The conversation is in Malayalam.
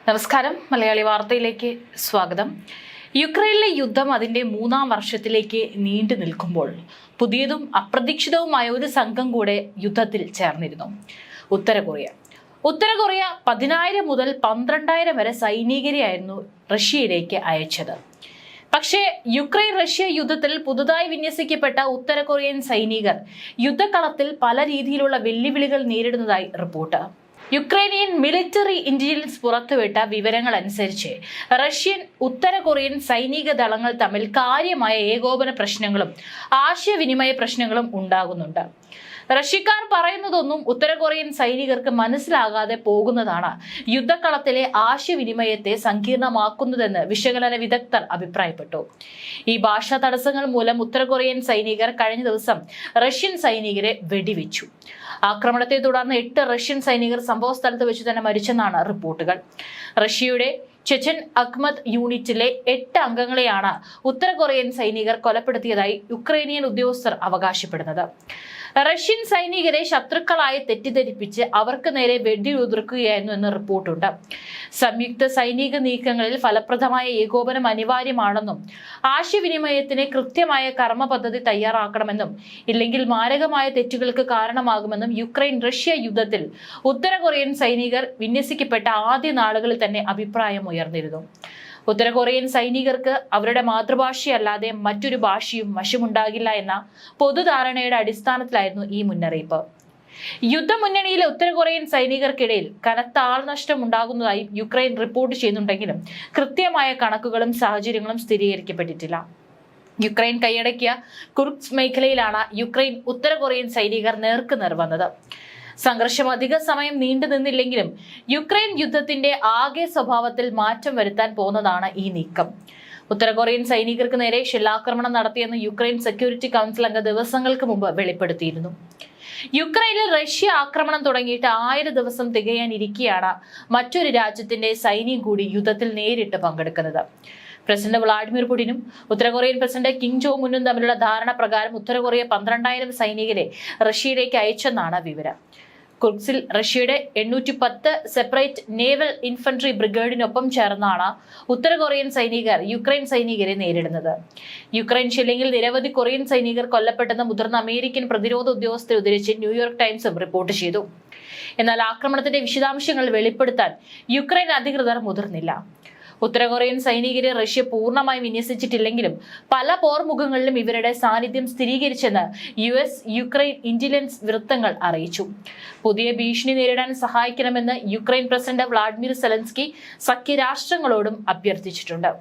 നമസ്കാരം, മലയാളി വാർത്തയിലേക്ക് സ്വാഗതം. യുക്രൈനിലെ യുദ്ധം അതിന്റെ 3-ാം വർഷത്തിലേക്ക് നീണ്ടു നിൽക്കുമ്പോൾ പുതിയതും അപ്രതീക്ഷിതവുമായ ഒരു സംഘം കൂടെ യുദ്ധത്തിൽ ചേർന്നിരുന്നു. ഉത്തര കൊറിയ 10,000 മുതൽ 12,000 വരെ സൈനികരെയായിരുന്നു റഷ്യയിലേക്ക് അയച്ചത്. പക്ഷേ യുക്രൈൻ റഷ്യ യുദ്ധത്തിൽ പുതുതായി വിന്യസിക്കപ്പെട്ട ഉത്തര കൊറിയൻ സൈനികർ യുദ്ധക്കളത്തിൽ പല രീതിയിലുള്ള വെല്ലുവിളികൾ നേരിടുന്നതായി റിപ്പോർട്ട്. യുക്രൈനിയൻ മിലിറ്ററി ഇന്റലിജൻസ് പുറത്തുവിട്ട വിവരങ്ങൾ അനുസരിച്ച് റഷ്യൻ ഉത്തര കൊറിയൻ സൈനിക ദളങ്ങൾ തമ്മിൽ കാര്യമായ ഏകോപന പ്രശ്നങ്ങളും ആശയവിനിമയ പ്രശ്നങ്ങളും ഉണ്ടാകുന്നുണ്ട്. റഷ്യക്കാർ പറയുന്നതൊന്നും ഉത്തര കൊറിയൻ സൈനികർക്ക് മനസ്സിലാകാതെ പോകുന്നതാണ് യുദ്ധക്കളത്തിലെ ആശയവിനിമയത്തെ സങ്കീർണമാക്കുന്നതെന്ന് വിശകലന വിദഗ്ധർ അഭിപ്രായപ്പെട്ടു. ഈ ഭാഷാ തടസ്സങ്ങൾ മൂലം ഉത്തര കൊറിയൻ സൈനികർ കഴിഞ്ഞ ദിവസം റഷ്യൻ സൈനികരെ വെടിവെച്ചു. ആക്രമണത്തെ തുടർന്ന് 8 റഷ്യൻ സൈനികർ സംഭവസ്ഥലത്ത് വെച്ച് തന്നെ മരിച്ചെന്നാണ് റിപ്പോർട്ടുകൾ. റഷ്യയുടെ ചെച്ചൻ അഖ്മദ് യൂണിറ്റിലെ 8 അംഗങ്ങളെയാണ് ഉത്തര കൊറിയൻ സൈനികർ കൊലപ്പെടുത്തിയതായി യുക്രൈനിയൻ ഉദ്യോഗസ്ഥർ അവകാശപ്പെടുന്നത്. റഷ്യൻ സൈനികരെ ശത്രുക്കളായി തെറ്റിദ്ധരിപ്പിച്ച് അവർക്ക് നേരെ വെടിയുതിർക്കുകയായിരുന്നു എന്ന് റിപ്പോർട്ടുണ്ട്. സംയുക്ത സൈനിക നീക്കങ്ങളിൽ ഫലപ്രദമായ ഏകോപനം അനിവാര്യമാണെന്നും ആശയവിനിമയത്തിന് കൃത്യമായ കർമ്മ പദ്ധതി തയ്യാറാക്കണമെന്നും ഇല്ലെങ്കിൽ മാരകമായ തെറ്റുകൾക്ക് കാരണമാകുമെന്നും യുക്രൈൻ റഷ്യ യുദ്ധത്തിൽ ഉത്തര കൊറിയൻ സൈനികർ വിന്യസിക്കപ്പെട്ട ആദ്യ നാളുകളിൽ തന്നെ അഭിപ്രായം ഉയർന്നിരുന്നു. ഉത്തര കൊറിയൻ സൈനികർക്ക് അവരുടെ മാതൃഭാഷയല്ലാതെ മറ്റൊരു ഭാഷയും വശമുണ്ടാകില്ല എന്ന പൊതുധാരണയുടെ അടിസ്ഥാനത്തിലായിരുന്നു ഈ മുന്നറിയിപ്പ്. യുദ്ധമുന്നണിയിലെ ഉത്തര കൊറിയൻ സൈനികർക്കിടയിൽ കനത്ത ആൾനഷ്ടം ഉണ്ടാകുന്നതായി യുക്രൈൻ റിപ്പോർട്ട് ചെയ്യുന്നുണ്ടെങ്കിലും കൃത്യമായ കണക്കുകളും സാഹചര്യങ്ങളും സ്ഥിരീകരിക്കപ്പെട്ടിട്ടില്ല. യുക്രൈൻ കൈയടക്കിയ കുർസ്ക് മേഖലയിലാണ് യുക്രൈൻ ഉത്തര കൊറിയൻ സൈനികർ നേർക്കുനേർ വന്നത്. സംഘർഷം അധിക സമയം നീണ്ടു നിന്നില്ലെങ്കിലും യുക്രൈൻ യുദ്ധത്തിന്റെ ആകെ സ്വഭാവത്തിൽ മാറ്റം വരുത്താൻ പോകുന്നതാണ് ഈ നീക്കം. ഉത്തര കൊറിയൻ സൈനികർക്ക് നേരെ ഷെല്ലാക്രമണം നടത്തിയെന്ന് യുക്രൈൻ സെക്യൂരിറ്റി കൗൺസിൽ അംഗം ദിവസങ്ങൾക്ക് മുമ്പ് വെളിപ്പെടുത്തിയിരുന്നു. യുക്രൈനിൽ റഷ്യ ആക്രമണം തുടങ്ങിയിട്ട് 1000 ദിവസം തികയാനിരിക്കെയാണ് മറ്റൊരു രാജ്യത്തിന്റെ സൈന്യം കൂടി യുദ്ധത്തിൽ നേരിട്ട് പങ്കെടുക്കുന്നത്. പ്രസിഡന്റ് വ്ളാഡിമിർ പുടിനും ഉത്തര കൊറിയൻ പ്രസിഡന്റ് കിം ജോങ് ഉന്നും തമ്മിലുള്ള ധാരണ പ്രകാരം ഉത്തര കൊറിയ 12,000 സൈനികരെ റഷ്യയിലേക്ക് അയച്ചെന്നാണ് വിവരം. കുർസ്കിൽ റഷ്യയുടെ 810 സെപ്പറേറ്റ് നേവൽ ഇൻഫൻട്രി ബ്രിഗേഡിനൊപ്പം ചേർന്നാണ് ഉത്തര കൊറിയൻ സൈനികർ യുക്രൈൻ സൈനികരെ നേരിടുന്നത്. യുക്രൈൻ ഷെല്ലിംഗിൽ നിരവധി കൊറിയൻ സൈനികർ കൊല്ലപ്പെട്ടെന്ന് മുതിർന്ന അമേരിക്കൻ പ്രതിരോധ ഉദ്യോഗസ്ഥരെ ഉദ്ധരിച്ച് ന്യൂയോർക്ക് ടൈംസും റിപ്പോർട്ട് ചെയ്തു. എന്നാൽ ആക്രമണത്തിന്റെ വിശദാംശങ്ങൾ വെളിപ്പെടുത്താൻ യുക്രൈൻ അധികൃതർ മുതിർന്നില്ല. ഉത്തര കൊറിയൻ സൈനികരെ റഷ്യ പൂർണ്ണമായി വിന്യസിച്ചിട്ടില്ലെങ്കിലും പല പോർമുഖങ്ങളിലും ഇവരുടെ സാന്നിധ്യം സ്ഥിരീകരിച്ചെന്ന് യുക്രൈൻ ഇന്റലിജൻസ് വൃത്തങ്ങൾ അറിയിച്ചു. പുതിയ ഭീഷണി നേരിടാൻ സഹായിക്കണമെന്ന് യുക്രൈൻ പ്രസിഡന്റ് വ്ളാഡിമിർ സെലൻസ്കി സഖ്യരാഷ്ട്രങ്ങളോടും അഭ്യർത്ഥിച്ചിട്ടുണ്ട്.